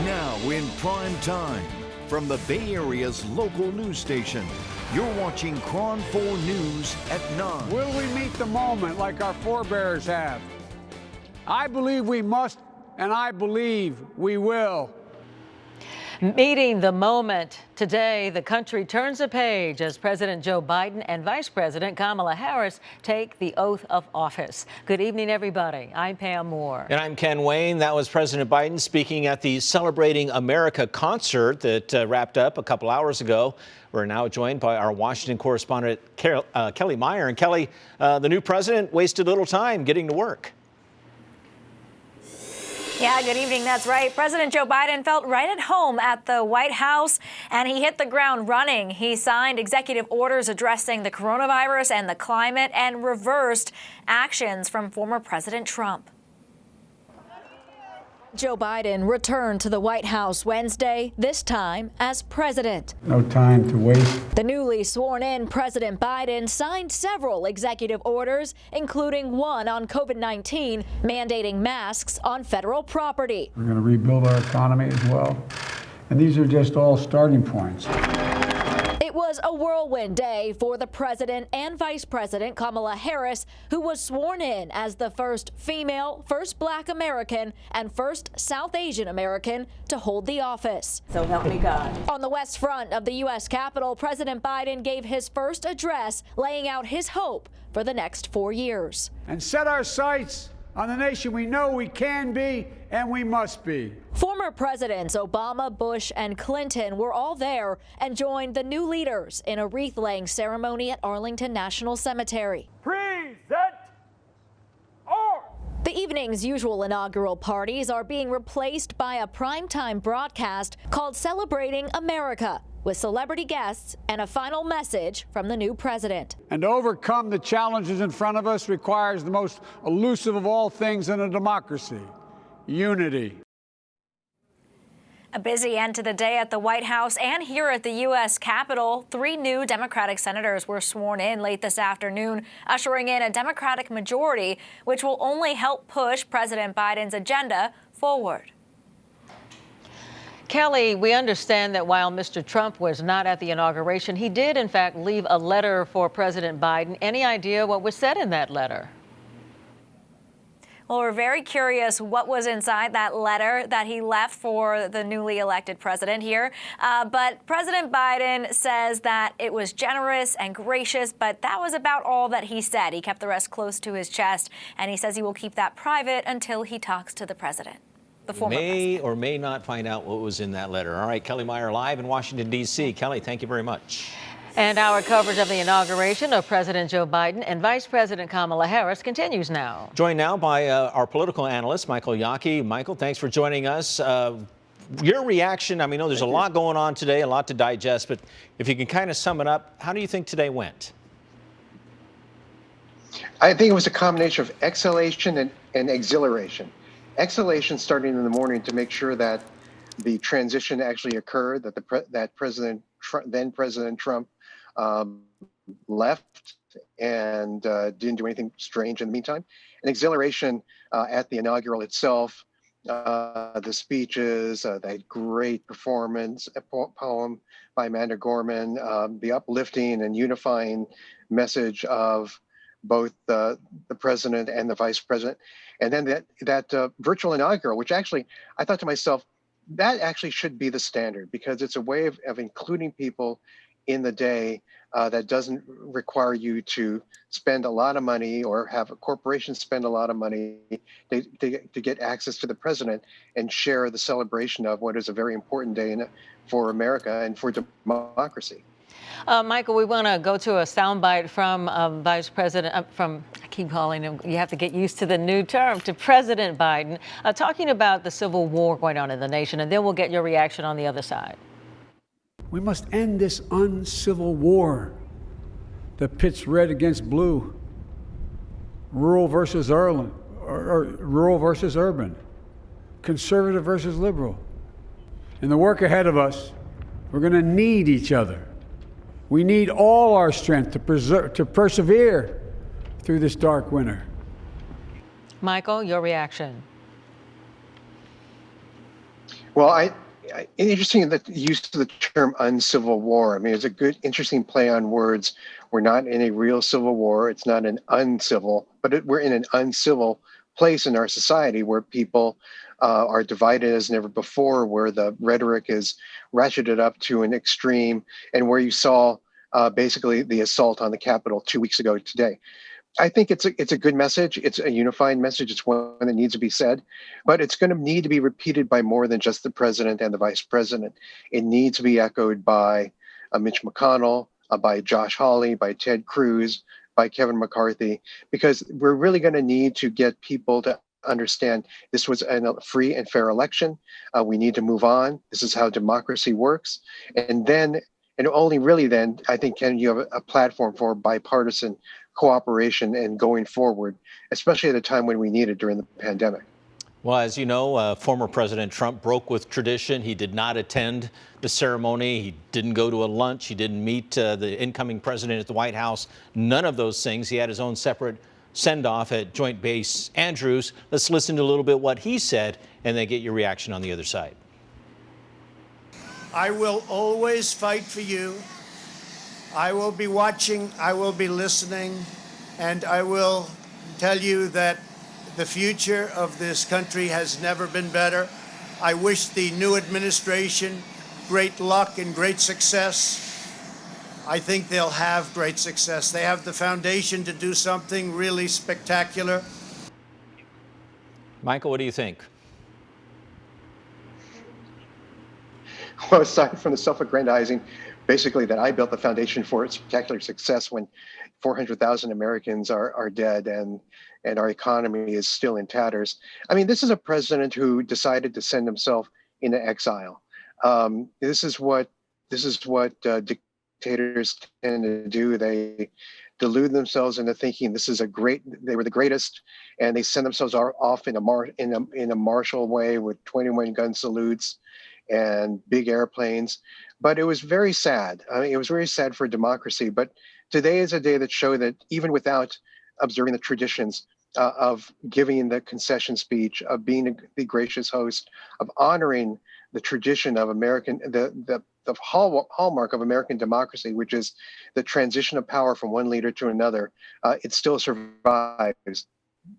Now in prime time, from the Bay Area's local news station, you're watching KRON 4 News at 9. Will we meet the moment like our forebears have? I believe we must, and I believe we will. Meeting the moment. Today, the country turns a page as President Joe Biden and Vice President Kamala Harris take the oath of office. Good evening, everybody. I'm Pam Moore. And I'm Ken Wayne. That was President Biden speaking at the Celebrating America concert that wrapped up a couple hours ago. We're now joined by our Washington correspondent, Kelly Meyer. And Kelly, the new president wasted little time getting to work. Yeah, good evening. That's right. President Joe Biden felt right at home at the White House, and he hit the ground running. He signed executive orders addressing the coronavirus and the climate and reversed actions from former President Trump. Joe Biden returned to the White House Wednesday, this time as president. No time to waste. The newly sworn-in President Biden signed several executive orders, including one on COVID-19, mandating masks on federal property. We're going to rebuild our economy as well. And these are just all starting points. It was a whirlwind day for the president and Vice President Kamala Harris, who was sworn in as the first female, first Black American, and first South Asian American to hold the office. So help me God. On the west front of the U.S. Capitol, President Biden gave his first address, laying out his hope for the next 4 years. And set our sights on the nation we know we can be and we must be. Former presidents Obama, Bush, and Clinton were all there and joined the new leaders in a wreath-laying ceremony at Arlington National Cemetery. Present The evening's usual inaugural parties are being replaced by a primetime broadcast called Celebrating America, with celebrity guests and a final message from the new president. And to overcome the challenges in front of us requires the most elusive of all things in a democracy: unity. A busy end to the day at the White House and here at the U.S. Capitol. 3 new Democratic senators were sworn in late this afternoon, ushering in a Democratic majority, which will only help push President Biden's agenda forward. Kelly, we understand that while Mr. Trump was not at the inauguration, he did, in fact, leave a letter for President Biden. Any idea what was said in that letter? Well, we're very curious what was inside that letter that he left for the newly elected president here. But President Biden says that it was generous and gracious, but that was about all that he said. He kept the rest close to his chest, and he says he will keep that private until he talks to the president. The former May president. or may not find out what was in that letter. All right, Kelly Meyer live in Washington, D.C. Kelly, thank you very much. And our coverage of the inauguration of President Joe Biden and Vice President Kamala Harris continues now. Joined now by our political analyst, Michael Yockey. Michael, thanks for joining us. Your reaction, I mean, there's a lot going on today, a lot to digest, but if you can kind of sum it up, how do you think today went? I think it was a combination of exhalation and exhilaration. Exhalation starting in the morning to make sure that the transition actually occurred, that then President Trump left and didn't do anything strange in the meantime. And exhilaration at the inaugural itself, the speeches, that great performance, a poem by Amanda Gorman, the uplifting and unifying message of both the president and the vice president. And then that virtual inaugural, which actually, I thought to myself, that actually should be the standard, because it's a way of including people in the day that doesn't require you to spend a lot of money or have a corporation spend a lot of money to get access to the president and share the celebration of what is a very important day for America and for democracy. Michael, we want to go to a soundbite from Vice President, I keep calling him, you have to get used to the new term, to President Biden, talking about the civil war going on in the nation, and then we'll get your reaction on the other side. We must end this uncivil war that pits red against blue, rural versus urban, conservative versus liberal. In the work ahead of us, we're going to need each other. We need all our strength to persevere through this dark winter. Michael, your reaction. Well, interesting that the use of the term uncivil war. I mean, it's a good, interesting play on words. We're not in a real civil war. It's not an uncivil, but we're in an uncivil place in our society where people are divided as never before, where the rhetoric is ratcheted up to an extreme, and where you saw basically the assault on the Capitol 2 weeks ago today. I think it's a good message. It's a unifying message. It's one that needs to be said, but it's going to need to be repeated by more than just the president and the vice president. It needs to be echoed by Mitch McConnell, by Josh Hawley, by Ted Cruz, by Kevin McCarthy, because we're really going to need to get people to understand this was a free and fair election. We need to move on. This is how democracy works, and then. And only really then, I think, can you have a platform for bipartisan cooperation and going forward, especially at a time when we need it during the pandemic. Well, as you know, former President Trump broke with tradition. He did not attend the ceremony. He didn't go to a lunch. He didn't meet the incoming president at the White House. None of those things. He had his own separate send-off at Joint Base Andrews. Let's listen to a little bit what he said and then get your reaction on the other side. I will always fight for you. I will be watching, I will be listening, and I will tell you that the future of this country has never been better. I wish the new administration great luck and great success. I think they'll have great success. They have the foundation to do something really spectacular. Michael, what do you think? Well, aside from the self-aggrandizing, basically that I built the foundation for its spectacular success when 400,000 Americans are dead and our economy is still in tatters. I mean, this is a president who decided to send himself into exile. This is what dictators tend to do. They delude themselves into thinking they were the greatest, and they send themselves off in a martial way with 21 gun salutes and big airplanes. But it was very sad. I mean, it was very sad for democracy. But today is a day that showed that even without observing the traditions of giving the concession speech, of being the gracious host, of honoring the tradition of the hallmark of American democracy, which is the transition of power from one leader to another, it still survives,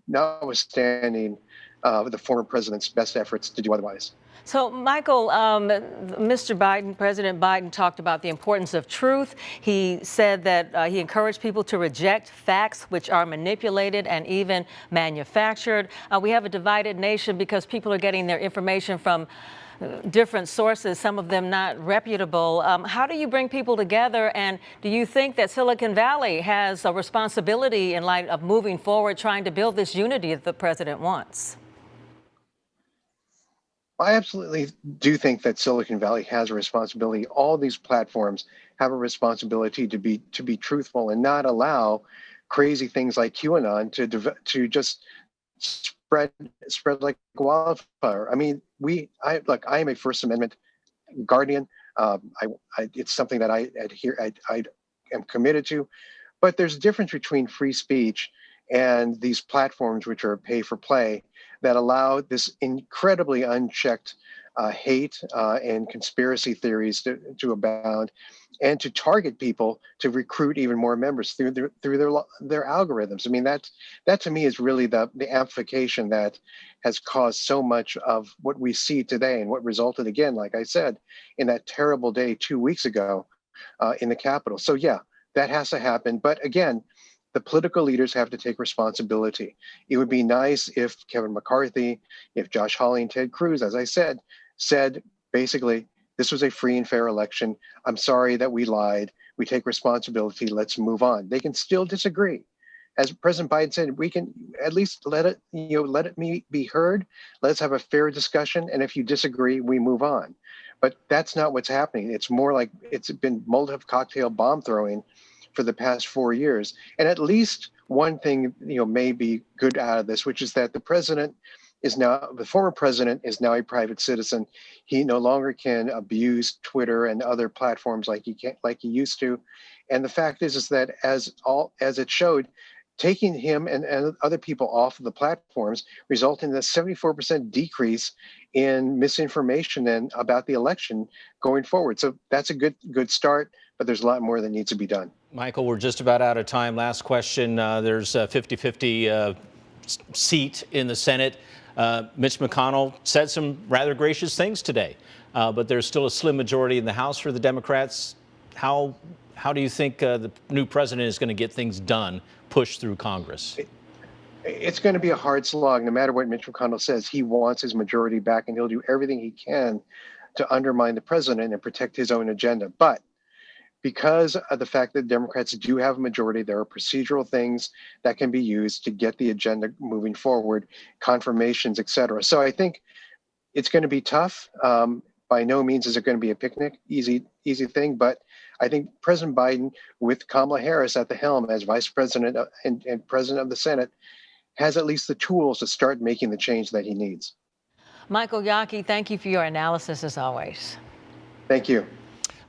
notwithstanding the former president's best efforts to do otherwise. So, Michael, Mr. Biden, President Biden talked about the importance of truth. He said that he encouraged people to reject facts which are manipulated and even manufactured. We have a divided nation because people are getting their information from different sources, some of them not reputable. How do you bring people together? And do you think that Silicon Valley has a responsibility in light of moving forward, trying to build this unity that the president wants? I absolutely do think that Silicon Valley has a responsibility. All these platforms have a responsibility to be truthful and not allow crazy things like QAnon to just spread like wildfire. I mean, I am a First Amendment guardian. It's something that I am committed to. But there's a difference between free speech and these platforms which are pay for play that allow this incredibly unchecked hate and conspiracy theories to abound, and to target people to recruit even more members through their algorithms. I mean, that to me is really the amplification that has caused so much of what we see today, and what resulted, again, like I said, in that terrible day 2 weeks ago in the Capitol. So yeah, that has to happen. But again, the political leaders have to take responsibility. It would be nice if Kevin McCarthy, if Josh Hawley and Ted Cruz, as I said basically, this was a free and fair election. I'm sorry that we lied. We take responsibility. Let's move on. They can still disagree. As President Biden said, we can at least let it be heard. Let's have a fair discussion. And if you disagree, we move on. But that's not what's happening. It's more like it's been Molotov cocktail bomb throwing for the past 4 years. And at least one thing, may be good out of this, which is that the former president is now a private citizen. He no longer can abuse Twitter and other platforms like he used to. And the fact is that as it showed, taking him and other people off of the platforms, resulting in a 74% decrease in misinformation and about the election going forward. So that's a good start, but there's a lot more that needs to be done. Michael, we're just about out of time. Last question. There's a 50-50 seat in the Senate. Mitch McConnell said some rather gracious things today, but there's still a slim majority in the House for the Democrats. How do you think the new president is going to get things done, pushed through Congress? It's going to be a hard slog. No matter what Mitch McConnell says, he wants his majority back, and he'll do everything he can to undermine the president and protect his own agenda. But because of the fact that Democrats do have a majority, there are procedural things that can be used to get the agenda moving forward, confirmations, et cetera. So I think it's going to be tough. By no means is it going to be a picnic, easy thing. But I think President Biden, with Kamala Harris at the helm as vice president and president of the Senate, has at least the tools to start making the change that he needs. Michael Yockey, thank you for your analysis as always. Thank you.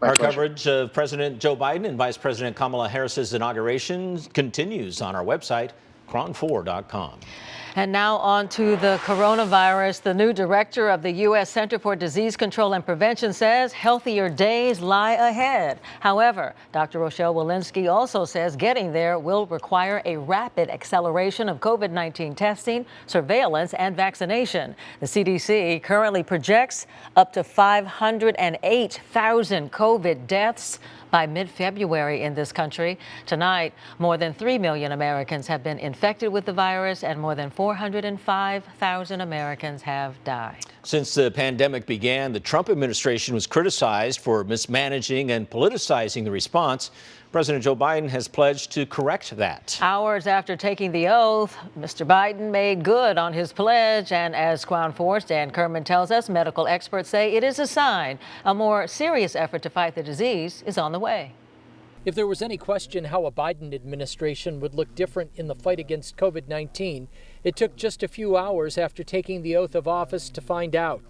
Our coverage of President Joe Biden and Vice President Kamala Harris's inauguration continues on our website, KRON4.com. And now on to the coronavirus. The new director of the U.S. Center for Disease Control and Prevention says healthier days lie ahead. However, Dr. Rochelle Walensky also says getting there will require a rapid acceleration of COVID-19 testing, surveillance, and vaccination. The CDC currently projects up to 508,000 COVID deaths by mid-February in this country. Tonight, more than 3 million Americans have been infected with the virus and more than 405,000 Americans have died. Since the pandemic began, the Trump administration was criticized for mismanaging and politicizing the response. President Joe Biden has pledged to correct that. Hours after taking the oath, Mr. Biden made good on his pledge. And as KRON 4's Dan Kerman tells us, medical experts say it is a sign a more serious effort to fight the disease is on the way. If there was any question how a Biden administration would look different in the fight against COVID-19, it took just a few hours after taking the oath of office to find out.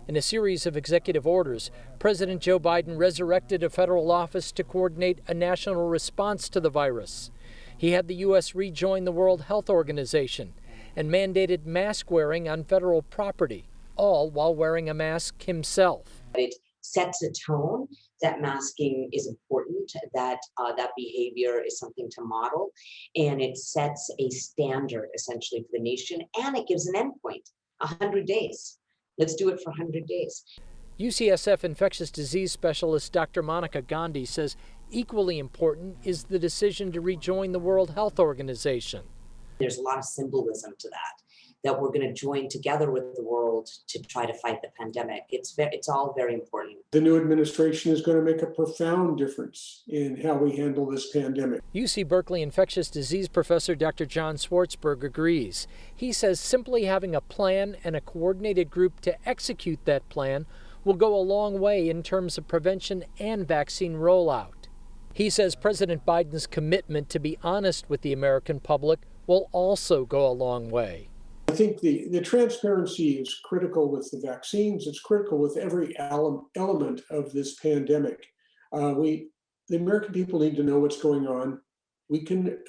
In a series of executive orders, President Joe Biden resurrected a federal office to coordinate a national response to the virus. He had the U.S. rejoin the World Health Organization and mandated mask wearing on federal property, all while wearing a mask himself. It sets a tone that masking is important, that that behavior is something to model, and it sets a standard essentially for the nation, and it gives an endpoint, 100 days. Let's do it for 100 days. UCSF infectious disease specialist Dr. Monica Gandhi says equally important is the decision to rejoin the World Health Organization. There's a lot of symbolism to that we're going to join together with the world to try to fight the pandemic. It's all very important. The new administration is going to make a profound difference in how we handle this pandemic. UC Berkeley infectious disease professor Dr. John Swartzberg agrees. He says simply having a plan and a coordinated group to execute that plan will go a long way in terms of prevention and vaccine rollout. He says President Biden's commitment to be honest with the American public will also go a long way. I think the transparency is critical with the vaccines. It's critical with every element of this pandemic. The American people need to know what's going on. We can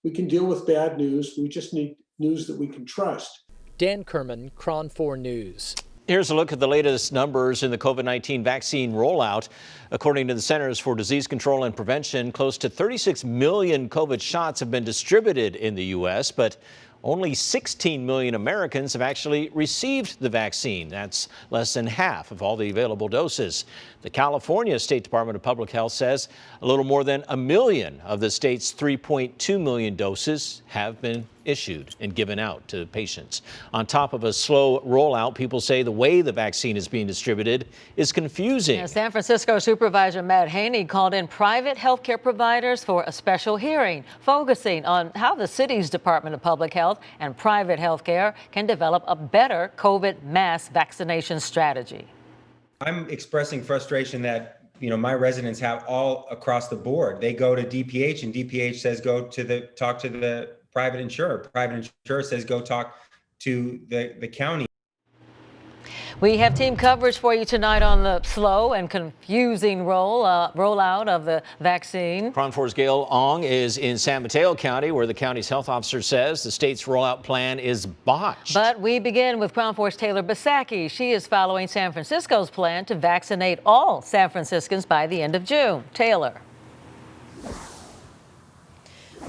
deal with bad news. We just need news that we can trust. Dan Kerman, KRON 4 News. Here's a look at the latest numbers in the COVID-19 vaccine rollout. According to the Centers for Disease Control and Prevention, close to 36 million COVID shots have been distributed in the U.S., but only 16 million Americans have actually received the vaccine. That's less than half of all the available doses. The California State Department of Public Health says a little more than 1 million of the state's 3.2 million doses have been issued and given out to patients. On top of a slow rollout, people say the way the vaccine is being distributed is confusing. San Francisco Supervisor Matt Haney called in private health care providers for a special hearing focusing on how the city's Department of Public Health and private health care can develop a better COVID mass vaccination strategy. I'm expressing frustration that my residents have all across the board. They go to DPH and DPH says go to talk to the private insurer. Private insurer says go talk to the county. We have team coverage for you tonight on the slow and confusing rollout of the vaccine. KRON 4's Gail Ong is in San Mateo County, where the county's health officer says the state's rollout plan is botched. But we begin with KRON 4's Taylor Bisacki. She is following San Francisco's plan to vaccinate all San Franciscans by the end of June. Taylor.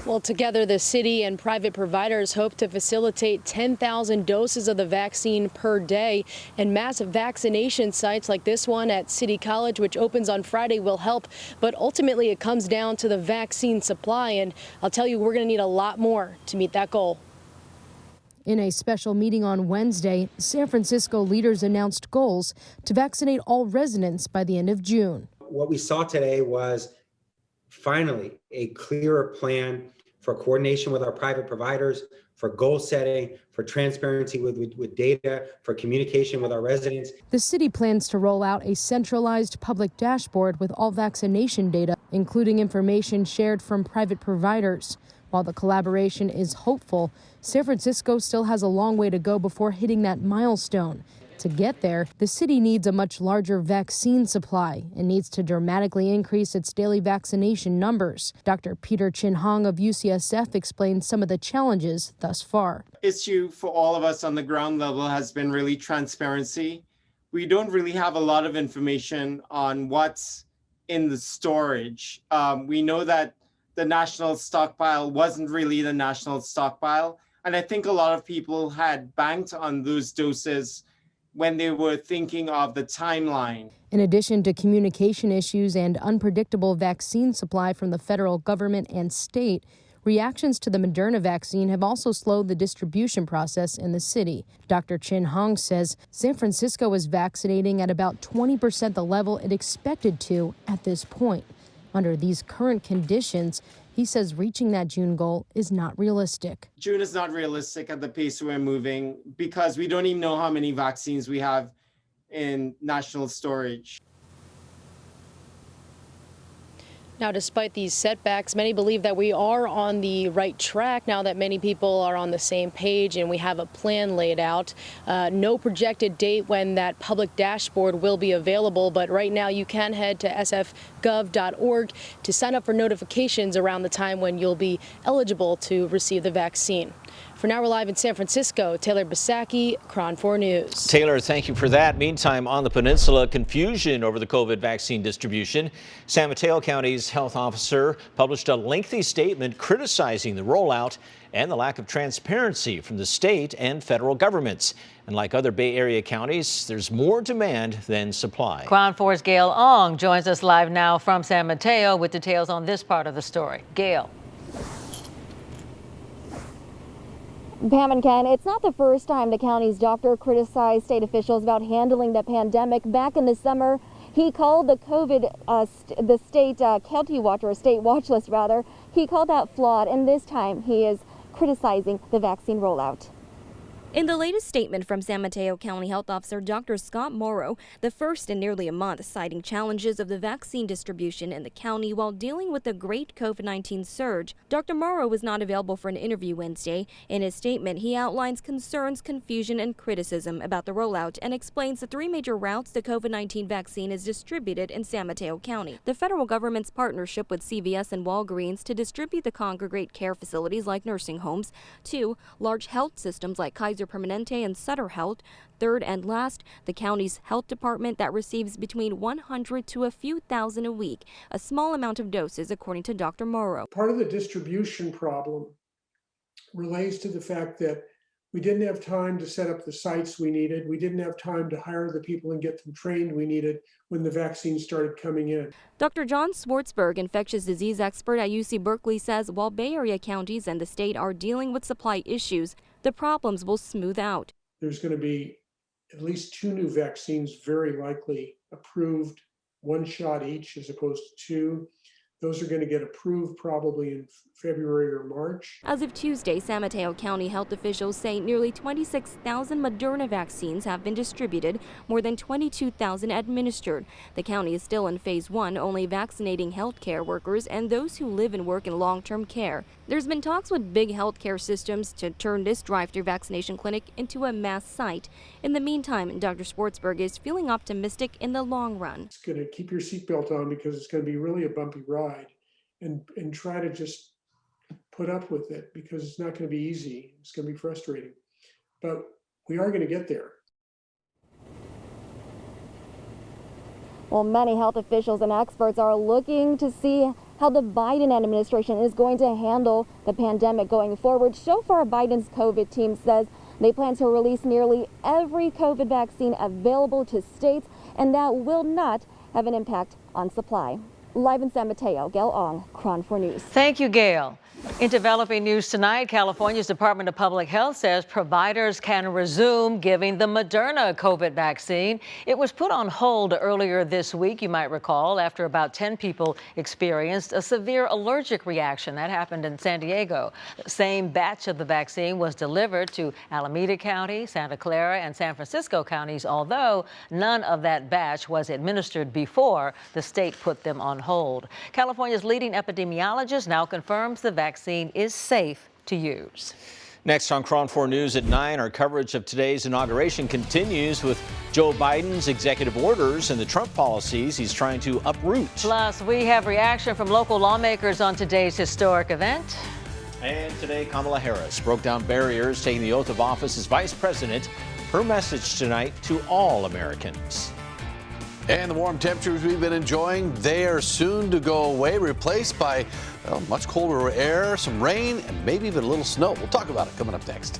Well, together, the city and private providers hope to facilitate 10,000 doses of the vaccine per day, and massive vaccination sites like this one at City College, which opens on Friday, will help. But ultimately, it comes down to the vaccine supply, and I'll tell you, we're going to need a lot more to meet that goal. In a special meeting on Wednesday, San Francisco leaders announced goals to vaccinate all residents by the end of June. What we saw today was finally a clearer plan for coordination with our private providers, for goal setting, for transparency with data, for communication with our residents. The city plans to roll out a centralized public dashboard with all vaccination data, including information shared from private providers. While the collaboration is hopeful, San Francisco still has a long way to go before hitting that milestone. To get there, the city needs a much larger vaccine supply and needs to dramatically increase its daily vaccination numbers. Dr. Peter Chin Hong of UCSF explains some of the challenges thus far. Issue for all of us on the ground level has been really transparency. We don't really have a lot of information on what's in the storage. We know that the national stockpile wasn't really the national stockpile. And I think a lot of people had banked on those doses when they were thinking of the timeline. In addition to communication issues and unpredictable vaccine supply from the federal government and state, reactions to the Moderna vaccine have also slowed the distribution process in the city. Dr. Chin Hong says San Francisco is vaccinating at about 20% the level it expected to at this point. Under these current conditions, he says reaching that June goal is not realistic. June is not realistic at the pace we're moving because we don't even know how many vaccines we have in national storage. Now, despite these setbacks, many believe that we are on the right track now that many people are on the same page and we have a plan laid out. No projected date when that public dashboard will be available, but right now you can head to sfgov.org to sign up for notifications around the time when you'll be eligible to receive the vaccine. For now, we're live in San Francisco. Taylor Bisacki, KRON 4 News. Taylor, thank you for that. Meantime, on the peninsula, confusion over the COVID vaccine distribution. San Mateo County's health officer published a lengthy statement criticizing the rollout and the lack of transparency from the state and federal governments. And like other Bay Area counties, there's more demand than supply. KRON 4's Gail Ong joins us live now from San Mateo with details on this part of the story. Gail. Pam and Ken, it's not the first time the county's doctor criticized state officials about handling the pandemic. Back in the summer, he called the COVID, the state county watch, or state watch list rather, he called that flawed, and this time he is criticizing the vaccine rollout. In the latest statement from San Mateo County Health Officer Dr. Scott Morrow, the first in nearly a month, citing challenges of the vaccine distribution in the county while dealing with the great COVID-19 surge, Dr. Morrow was not available for an interview Wednesday. In his statement, he outlines concerns, confusion, and criticism about the rollout and explains the three major routes the COVID-19 vaccine is distributed in San Mateo County. The federal government's partnership with CVS and Walgreens to distribute the congregate care facilities like nursing homes. 2, large health systems like Kaiser Permanente and Sutter Health. 3rd and last, the county's health department that receives between 100 to a few thousand a week, a small amount of doses, according to Dr. Morrow. Part of the distribution problem relates to the fact that we didn't have time to set up the sites we needed. We didn't have time to hire the people and get them trained we needed when the vaccine started coming in. Dr. John Swartzberg, infectious disease expert at UC Berkeley, says while Bay Area counties and the state are dealing with supply issues, the problems will smooth out. There's going to be at least 2 new vaccines very likely approved, 1 shot each as opposed to 2. Those are going to get approved probably in February or March. As of Tuesday, San Mateo County health officials say nearly 26,000 Moderna vaccines have been distributed, more than 22,000 administered. The county is still in phase 1, only vaccinating healthcare workers and those who live and work in long-term care. There's been talks with big healthcare systems to turn this drive-through vaccination clinic into a mass site. In the meantime, Dr. Sportsberg is feeling optimistic in the long run. It's going to keep your seatbelt on because it's going to be really a bumpy ride, and try to just put up with it because it's not going to be easy. It's going to be frustrating, but we are going to get there. Well, many health officials and experts are looking to see how the Biden administration is going to handle the pandemic going forward. So far, Biden's COVID team says they plan to release nearly every COVID vaccine available to states, and that will not have an impact on supply. Live in San Mateo, Gail Ong, KRON 4 News. Thank you, Gail. In developing news tonight, California's Department of Public Health says providers can resume giving the Moderna COVID vaccine. It was put on hold earlier this week, you might recall, after about 10 people experienced a severe allergic reaction. That happened in San Diego. The same batch of the vaccine was delivered to Alameda County, Santa Clara, and San Francisco counties, although none of that batch was administered before the state put them on hold. California's leading epidemiologist now confirms the vaccine is safe to use. Next on KRON 4 News at 9, our coverage of today's inauguration continues with Joe Biden's executive orders and the Trump policies he's trying to uproot. Plus, we have reaction from local lawmakers on today's historic event. And today, Kamala Harris broke down barriers taking the oath of office as vice president. Her message tonight to all Americans. And the warm temperatures we've been enjoying, they are soon to go away, replaced by much colder air, some rain, and maybe even a little snow. We'll talk about it coming up next.